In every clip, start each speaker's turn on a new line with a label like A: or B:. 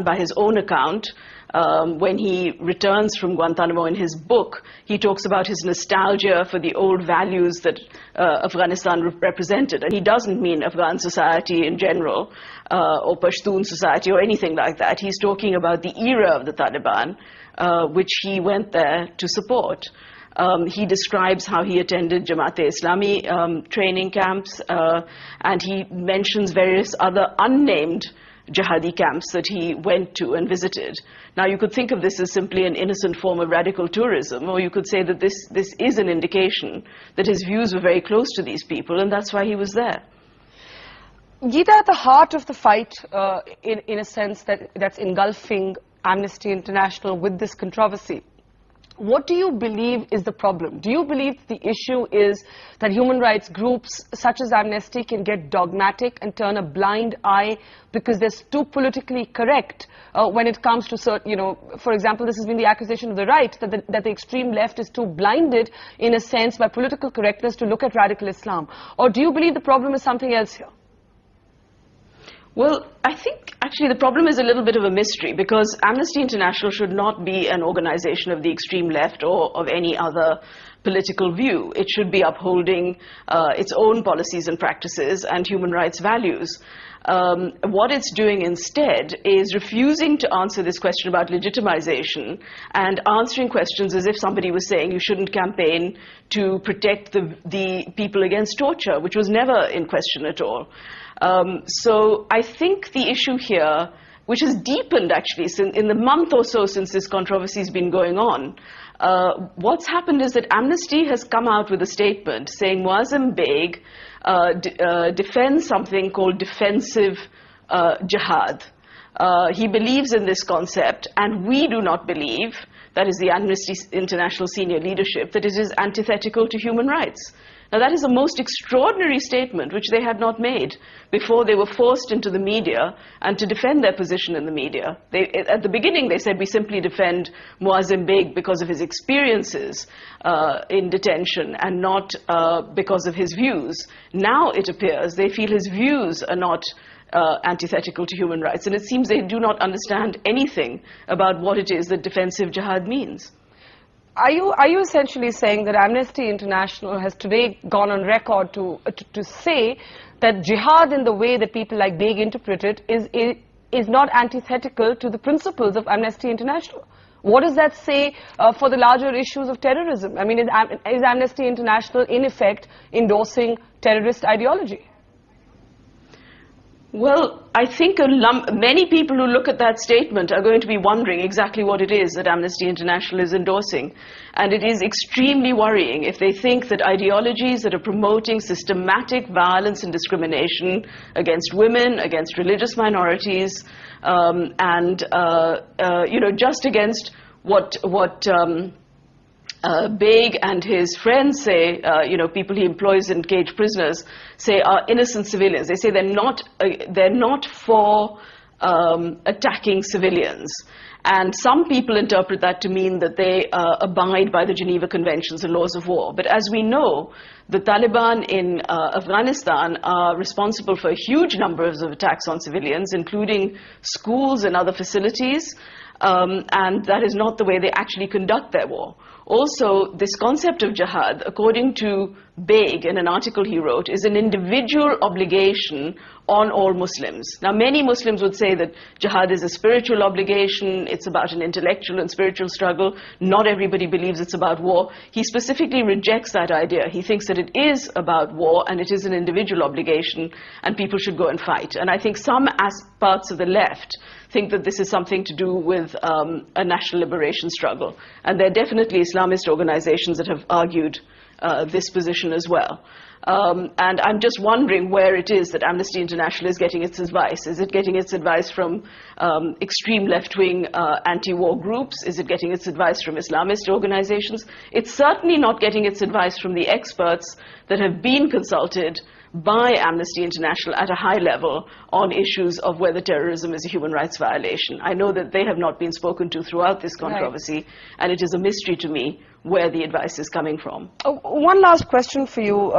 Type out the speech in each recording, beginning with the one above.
A: by his own account, when he returns from Guantanamo in his book, he talks about his nostalgia for the old values that Afghanistan represented. And he doesn't mean Afghan society in general, or Pashtun society or anything like that. He's talking about the era of the Taliban, which he went there to support. He describes how he attended Jamaat-e-Islami training camps, and he mentions various other unnamed jihadi camps that he went to and visited. Now, you could think of this as simply an innocent form of radical tourism, or you could say that this is an indication that his views were very close to these people, and that's why he was there.
B: Gita, at the heart of the fight, in a sense that's engulfing Amnesty International with this controversy, what do you believe is the problem? Do you believe the issue is that human rights groups such as Amnesty can get dogmatic and turn a blind eye because they're too politically correct when it comes to certain, for example, this has been the accusation of the right, that the extreme left is too blinded, in a sense, by political correctness to look at radical Islam? Or do you believe the problem is something else here?
A: Well, I think actually the problem is a little bit of a mystery, because Amnesty International should not be an organization of the extreme left or of any other political view. It should be upholding its own policies and practices and human rights values. What it's doing instead is refusing to answer this question about legitimization and answering questions as if somebody was saying you shouldn't campaign to protect the people against torture, which was never in question at all. So I think the issue here, which has deepened actually in the month or so since this controversy has been going on, what's happened is that Amnesty has come out with a statement saying Muazzam Beg defends something called defensive jihad. He believes in this concept, and we do not believe, that is the Amnesty International senior leadership, that it is antithetical to human rights. Now, that is a most extraordinary statement which they had not made before they were forced into the media and to defend their position in the media. At the beginning, they said, we simply defend Muazzam Beg because of his experiences in detention and not because of his views. Now, it appears, they feel his views are not antithetical to human rights, and it seems they do not understand anything about what it is that defensive jihad means.
B: Are you essentially saying that Amnesty International has today gone on record to say that jihad in the way that people like Beg interpret it is not antithetical to the principles of Amnesty International? What does that say for the larger issues of terrorism? I mean, is Amnesty International in effect endorsing terrorist ideology?
A: Well, I think many people who look at that statement are going to be wondering exactly what it is that Amnesty International is endorsing. And it is extremely worrying if they think that ideologies that are promoting systematic violence and discrimination against women, against religious minorities, and just against what Beg and his friends say, people he employs in CagePrisoners, say are innocent civilians. They say they're not for attacking civilians. And some people interpret that to mean that they abide by the Geneva Conventions and laws of war. But as we know, the Taliban in Afghanistan are responsible for a huge number of attacks on civilians, including schools and other facilities. And that is not the way they actually conduct their war. Also, this concept of jihad, according to Beg in an article he wrote, is an individual obligation on all Muslims. Now, many Muslims would say that jihad is a spiritual obligation, it's about an intellectual and spiritual struggle. Not everybody believes it's about war. He specifically rejects that idea. He thinks that it is about war and it is an individual obligation and people should go and fight. And I think some parts of the left think that this is something to do with a national liberation struggle. And there are definitely Islamist organizations that have argued this position as well. And I'm just wondering where it is that Amnesty International is getting its advice. Is it getting its advice from extreme left-wing anti-war groups? Is it getting its advice from Islamist organizations? It's certainly not getting its advice from the experts that have been consulted by Amnesty International at a high level on issues of whether terrorism is a human rights violation. I know that they have not been spoken to throughout this controversy, and it is a mystery to me where the advice is coming from.
B: One last question for you,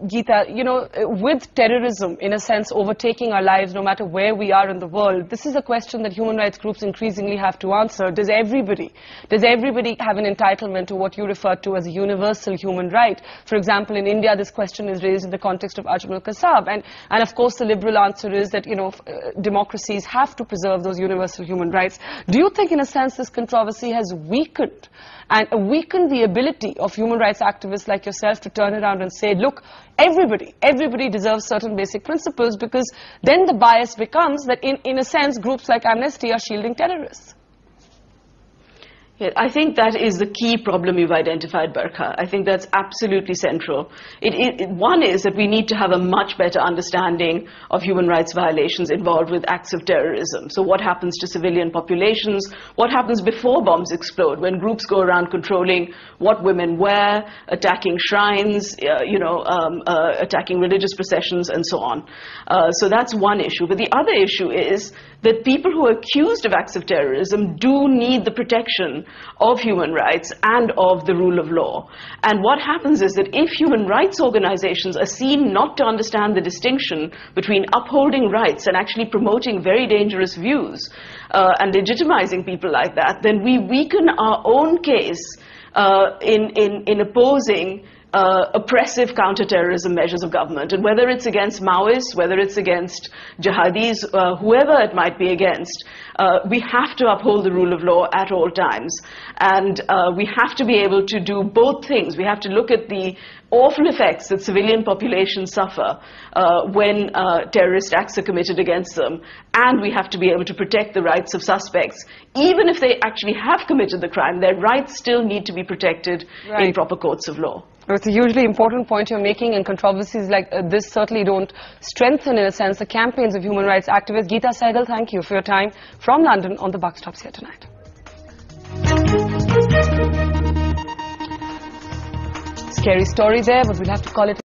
B: Gita. You know, with terrorism, in a sense, overtaking our lives, no matter where we are in the world, this is a question that human rights groups increasingly have to answer. Does everybody have an entitlement to what you refer to as a universal human right? For example, in India, this question is raised in the context of Ajmal Kasab. And of course, the liberal answer is that, you know, democracies have to preserve those universal human rights. Do you think, in a sense, this controversy has weakened the ability of human rights activists like yourself to turn around and say, look, everybody deserves certain basic principles, because then the bias becomes that in a sense groups like Amnesty are shielding terrorists?
A: Yeah, I think that is the key problem you've identified, Barkha. I think that's absolutely central. One is that we need to have a much better understanding of human rights violations involved with acts of terrorism. So what happens to civilian populations? What happens before bombs explode, when groups go around controlling what women wear, attacking shrines, attacking religious processions, and so on. So that's one issue. But the other issue is that people who are accused of acts of terrorism do need the protection of human rights and of the rule of law. And what happens is that if human rights organizations are seen not to understand the distinction between upholding rights and actually promoting very dangerous views and legitimizing people like that, then we weaken our own case in opposing oppressive counter-terrorism measures of government. And whether it's against Maoists, whether it's against jihadis, whoever it might be against, we have to uphold the rule of law at all times. And we have to be able to do both things. We have to look at the awful effects that civilian populations suffer when terrorist acts are committed against them, and we have to be able to protect the rights of suspects. Even if they actually have committed the crime, their rights still need to be protected in proper courts of law.
B: It's a hugely important point you're making, and controversies like this certainly don't strengthen, in a sense, the campaigns of human rights activists. Gita Sahgal, thank you for your time from London on the Buck Stops here tonight. Scary story there, but we'll have to call it